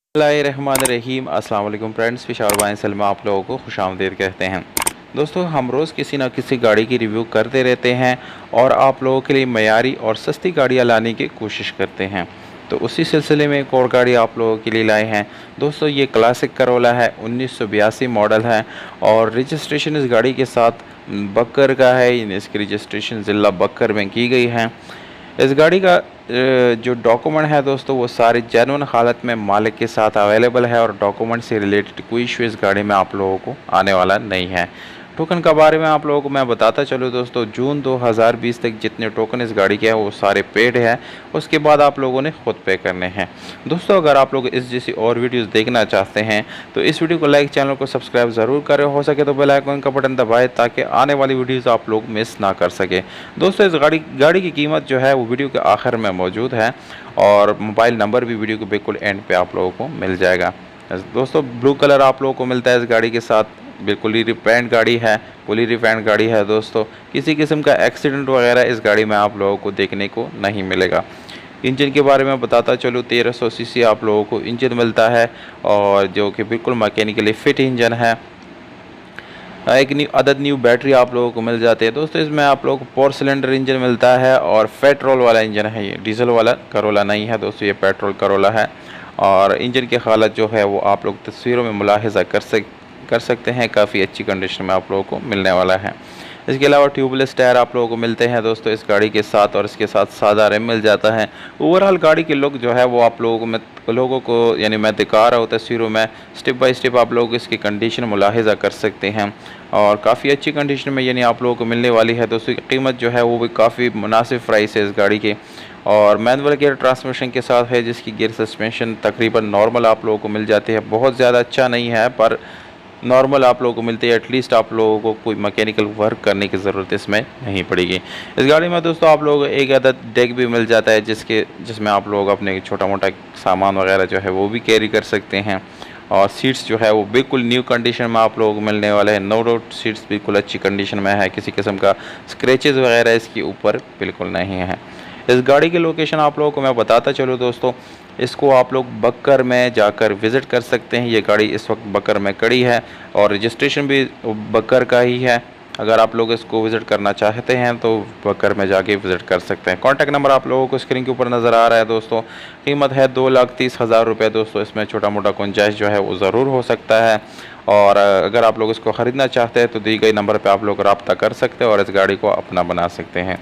बिस्मिल्लाहिर्रहमानिर्रहीम। अस्सलाम वालेकुम फ्रेंड्स, पेशावर बाय सलमा आप लोगों को खुशामदीद कहते हैं। दोस्तों, हम रोज़ किसी न किसी गाड़ी की रिव्यू करते रहते हैं और आप लोगों के लिए मयारी और सस्ती गाड़ियाँ लाने की कोशिश करते हैं। तो उसी सिलसिले में एक और गाड़ी आप लोगों के लिए लाए हैं। दोस्तों, ये क्लासिक करोला है, 1982 मॉडल है और रजिस्ट्रेशन इस गाड़ी के साथ बक्कर का है। इसकी रजिस्ट्रेशन ज़िला बक्कर में की गई है। इस गाड़ी का जो डॉक्यूमेंट है दोस्तों, वो सारी जेन्युइन हालत में मालिक के साथ अवेलेबल है और डॉक्यूमेंट से रिलेटेड कोई इशू इस गाड़ी में आप लोगों को आने वाला नहीं है। टोकन के बारे में आप लोगों को मैं बताता चलूँ दोस्तों, जून 2020 तक जितने टोकन इस गाड़ी के हैं वो सारे पेड है। उसके बाद आप लोगों ने खुद पे करने हैं। दोस्तों, अगर आप लोग इस जैसी और वीडियोस देखना चाहते हैं तो इस वीडियो को लाइक, चैनल को सब्सक्राइब ज़रूर करें। हो सके तो बेल आइकन का बटन दबाएं ताकि आने वाली वीडियोस आप लोग मिस ना कर सके। दोस्तों, इस गाड़ी की कीमत जो है वो वीडियो के आखिर में मौजूद है और मोबाइल नंबर भी वीडियो के बिल्कुल एंड पे आप लोगों को मिल जाएगा। दोस्तों, ब्लू कलर आप लोगों को मिलता है इस गाड़ी के साथ। बिल्कुल ही रिपेंट गाड़ी है, फुली रिपेंट गाड़ी है। दोस्तों, किसी किस्म का एक्सीडेंट वगैरह इस गाड़ी में आप लोगों को देखने को नहीं मिलेगा। इंजन के बारे में बताता चलूँ, 1300 सीसी आप लोगों को इंजन मिलता है और जो कि बिल्कुल मैकेनिकली फिट इंजन है। एक न्यू बैटरी आप लोगों को मिल जाती है। दोस्तों, इसमें आप लोगों को 4 सिलेंडर इंजन मिलता है और पेट्रोल वाला इंजन है। ये डीजल वाला करोला नहीं है दोस्तों, ये पेट्रोल करोला है। और इंजन की हालत जो है वो आप लोग तस्वीरों में मुलाहिजा कर सकते हैं। काफ़ी अच्छी कंडीशन में आप लोगों को मिलने वाला है। इसके अलावा ट्यूबलेस टायर आप लोगों को मिलते हैं दोस्तों इस गाड़ी के साथ और इसके साथ सादा रिम मिल जाता है। ओवरऑल गाड़ी की लुक जो है वो आप लोगों को यानी मैं दिखा रहा हूँ तस्वीरों में, स्टेप बाय स्टेप आप लोग इसकी कंडीशन मुलाहिजा कर सकते हैं और काफ़ी अच्छी कंडीशन में यानी आप लोगों को मिलने वाली है। दोस्तों, की कीमत जो है वो भी काफ़ी मुनासिब प्राइस है इस गाड़ी की और मैनुअल गियर ट्रांसमिशन के साथ है, जिसकी गियर सस्पेंशन तकरीबन नॉर्मल आप लोगों को मिल जाती है। बहुत ज़्यादा अच्छा नहीं है पर नॉर्मल आप लोगों को मिलती है। एटलीस्ट आप लोगों को कोई मैकेनिकल वर्क करने की ज़रूरत इसमें नहीं पड़ेगी। इस गाड़ी में दोस्तों आप लोगों को एक अदद डेक भी मिल जाता है जिसमें आप लोग अपने छोटा मोटा सामान वगैरह जो है वो भी कैरी कर सकते हैं। और सीट्स जो है वो बिल्कुल न्यू कंडीशन में आप लोगों को मिलने वाले हैं। नो डाउट सीट्स बिल्कुल अच्छी कंडीशन में है, किसी किस्म का स्क्रैचेस वगैरह इसके ऊपर बिल्कुल नहीं है। इस गाड़ी की लोकेशन आप लोगों को मैं बताता चलूँ दोस्तों, इसको आप लोग बक्कर में जाकर विज़िट कर सकते हैं। ये गाड़ी इस वक्त बक्कर में खड़ी है और रजिस्ट्रेशन भी बक्कर का ही है। अगर आप लोग इसको विज़िट करना चाहते हैं तो बक्कर में जाके विज़िट कर सकते हैं। कॉन्टैक्ट नंबर आप लोगों को स्क्रीन के ऊपर नज़र आ रहा है दोस्तों। कीमत है 2,30,000 रुपये दोस्तों। इसमें छोटा मोटा गुंजाइश जो है वो ज़रूर हो सकता है और अगर आप लोग इसको ख़रीदना चाहते हैं तो दी गई नंबर पर आप लोग रब्ता कर सकते हैं और इस गाड़ी को अपना बना सकते हैं।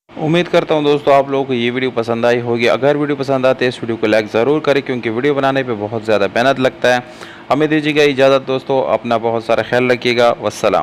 उम्मीद करता हूं दोस्तों आप लोगों को ये वीडियो पसंद आई होगी। अगर वीडियो पसंद आती है इस वीडियो को लाइक ज़रूर करें क्योंकि वीडियो बनाने पे बहुत ज़्यादा मेहनत लगता है। हमें दीजिएगा इजाज़त दोस्तों, अपना बहुत सारा ख्याल रखिएगा। वस्सलाम।